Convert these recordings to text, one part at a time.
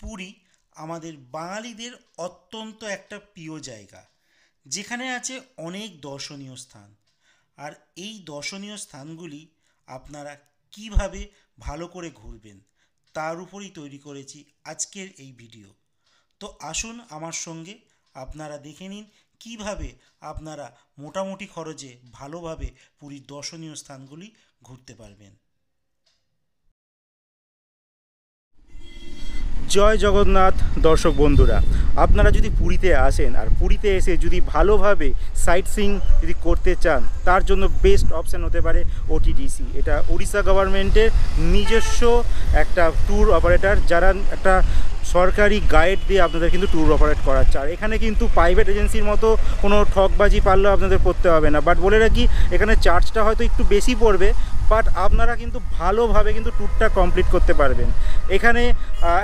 পুরী আমাদের বাঙালিদের অত্যন্ত একটা প্রিয় জায়গা, যেখানে আছে অনেক দর্শনীয় স্থান। আর এই দর্শনীয় স্থানগুলি আপনারা কিভাবে ভালো করে ঘুরবেন তার উপরই তৈরি করেছি আজকের এই ভিডিও। তো আসুন আমার সঙ্গে আপনারা দেখে নিন কিভাবে আপনারা মোটামুটি খরচে ভালোভাবে পুরীর দর্শনীয় স্থানগুলি ঘুরতে পারবেন। জয় জগন্নাথ দর্শক বন্ধুরা, আপনারা যদি পুরীতে আসেন আর পুরীতে এসে যদি ভালোভাবে সাইট সিইং যদি করতে চান, তার জন্য বেস্ট অপশান হতে পারে ওটিডিসি। এটা উড়িষ্যা গভর্নমেন্টের নিজস্ব একটা ট্যুর অপারেটর, যারা একটা সরকারি গাইড দিয়ে আপনাদের কিন্তু ট্যুর অপারেট করাচ্ছে। আর এখানে কিন্তু প্রাইভেট এজেন্সির মতো কোনো ঠকবাজি পারলেও আপনাদের করতে হবে না। বাট বলে রাখি, এখানে চার্জটা হয়তো একটু বেশি পড়বে, বাট আপনারা কিন্তু ভালোভাবে কিন্তু ট্যুরটা কমপ্লিট করতে পারবেন। এখানে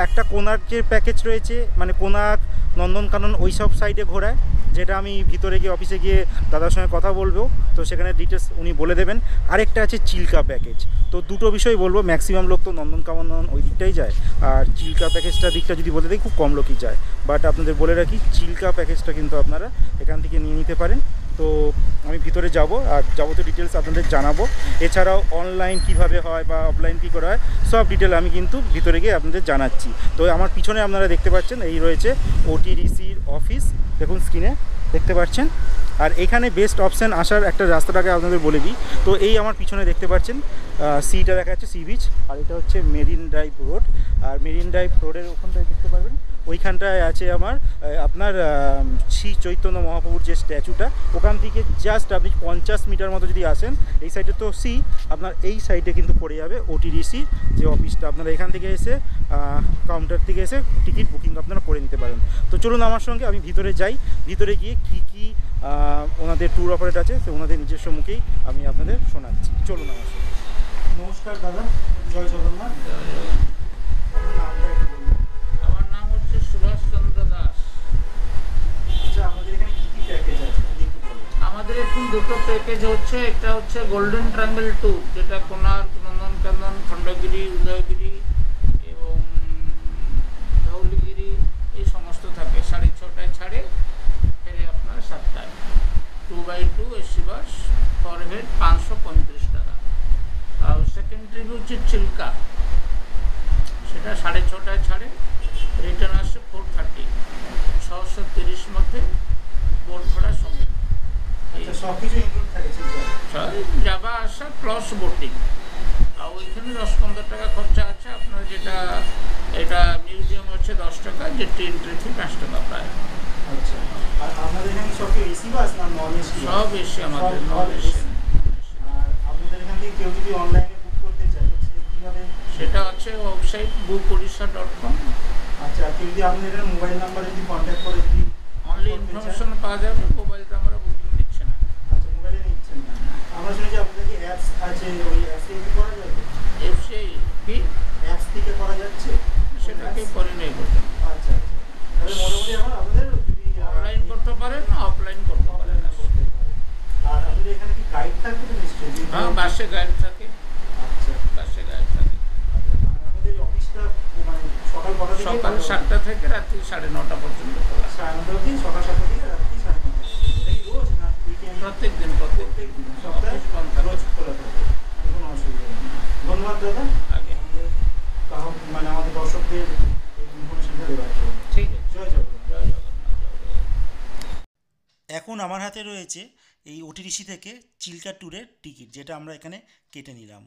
একটা কোণার্কের প্যাকেজ রয়েছে, মানে কোণার্ক, নন্দনকানন ওই সব সাইডে ঘোরায়, যেটা আমি ভিতরে গিয়ে অফিসে গিয়ে দাদার সঙ্গে কথা বলবো, তো সেখানে ডিটেলস উনি বলে দেবেন। আরেকটা আছে চিল্কা প্যাকেজ। তো দুটো বিষয় বলবো, ম্যাক্সিমাম লোক তো নন্দনকানন ওই দিকটাই যায়, আর চিল্কা প্যাকেজটা দিকটা যদি বলে দিই, খুব কম লোকই যায়। বাট আপনাদের বলে রাখি, চিল্কা প্যাকেজটা কিন্তু আপনারা এখান থেকে নিয়ে নিতে পারেন। তো আমি ভিতরে যাব আর যাবতীয় ডিটেলস আপনাদের জানাবো। এছাড়াও অনলাইন কিভাবে হয় বা অফলাইন কী করা হয়, সব ডিটেল আমি কিন্তু ভিতরে গিয়ে আপনাদের জানাচ্ছি। তো আমার পিছনে আপনারা দেখতে পাচ্ছেন, এই রয়েছে ওটিডিসির অফিস, দেখুন স্ক্রিনে দেখতে পাচ্ছেন। আর এখানে বেস্ট অপশান আসার একটা রাস্তাটাকে আপনাদের বলে দিই। তো এই আমার পিছনে দেখতে পাচ্ছেন সিটা দেখা যাচ্ছে, সি বিচ। আর এটা হচ্ছে মেরিন ড্রাইভ রোড। আর মেরিন ড্রাইভ রোডের ওখানটায় দেখতে পারবেন, ওইখানটায় আছে আমার আপনার শ্রী চৈতন্য মহাপ্রভুর যে স্ট্যাচুটা, ওখান থেকে জাস্ট আপনি 50 মিটার মতো যদি আসেন, এই সাইডে তো সি, আপনার এই সাইডে কিন্তু পড়ে যাবে ওটিডিসি যে অফিসটা। আপনারা এখান থেকে এসে কাউন্টার থেকে এসে টিকিট বুকিং আপনারা করে নিতে পারেন। তো চলুন আমার সঙ্গে, আমি ভিতরে যাই। ভিতরে গিয়ে কী কী ওনাদের ট্যুর অপারেট আছে, তো ওনাদের নিজস্ব মুখেই আমি আপনাদের শোনাচ্ছি। চলুন আমার সঙ্গে। নমস্কার দাদা, জয় জগন্নাথ। আমার নাম হচ্ছে সুভাষ চন্দ্র দাস। আচ্ছা, আমাদের এখানে কী কী প্যাকেজ আছে? আমাদের এখন দুটো প্যাকেজ হচ্ছে, একটা হচ্ছে গোল্ডেন ট্রাঙ্গেল ট্যুর, যেটা কোণার্ক, নন্দনকানন, খণ্ডগিরি, উদয়গিরি এবং ধৌলিগিরি এই সমস্ত থাকে। 6:30টায় ছাড়ে, ফেরে আপনার 7টায়। 2x2 AC bus, per head 535 টাকা। আর সেকেন্ড ট্রিপ হচ্ছে চিল্কা, সেটা 6:30টায় ছাড়ে, রিটার্ন আসছে 4:30, 630 মধ্যে বোট ভাড়া সঙ্গে। সব কিছু ইনক্লুড থাকে যাবা আসা প্লাস বোটিং। আর ওইখানে 10-15 টাকা খরচা আছে আপনার, যেটা এটা মিউজিয়াম হচ্ছে 10 টাকা, যে ট্রেন ট্রেফি 5 টাকা প্রায়। আচ্ছা, আর আমাদের এখানে সব কি এসি বাস না নন এসি? সব এসি, আমাদের নন এসি। আর আপনাদের এখান থেকে কেউ যদি অনলাইনে বুক করতে চায়, তো কীভাবে? সেটা হচ্ছে ওয়েবসাইট bookOdisha.com। আচ্ছা, কেউ যদি আপনাদের এখানে মোবাইল নাম্বারে যদি কন্ট্যাক্ট করে, যদি অনলি ইনফরমেশন পাওয়া যাবে, মোবাইলটা আমরা বুকিং নিচ্ছে না। আচ্ছা, মোবাইলে নিচ্ছেন না। আমরা শুনেছি আপনাদের কি অ্যাপস আছে, ওই অ্যাপস থেকে করা যাবে? এফসিআই কি অ্যাপস থেকে করা যাচ্ছে? সেটাকে করে নেই করতে। আচ্ছা আচ্ছা, তাহলে মোটামুটি এখন আপনাদের যদি অনলাইন করতে পারেন, অফলাইন করতে পারেন। আর আপনাদের এখানে কি গাইড থাকবে তো নিশ্চয়ই? হ্যাঁ, বাসে গাইড থাকে। আচ্ছা, বাসে গাইড থাকে। আমাদের অফিসটা মানে সকাল কটা থেকে? সকাল 7টা থেকে রাত্রি 9:30 পর্যন্ত খোলা। 9:30 অবধি, সকাল 7টা থেকে রাত্রি 9:30। এটা কি রোজ না উইকেন্ড? প্রত্যেক দিন সপ্তাহে রোজ খোলা থাকে, কোনো অসুবিধা নেই। ধন্যবাদ দাদা, আগে মানে আমাদের দর্শকদের ইনফরমেশনটা দেওয়ার জন্য। ঠিক আছে। জয় জগন্নাথ। জয় জগন্নাথ, জয় জগন্নাথ। এখন আমার হাতে রয়েছে এই ওটিডিসি থেকে চিল্কা ট্যুরের টিকিট, যেটা আমরা এখানে কেটে নিলাম।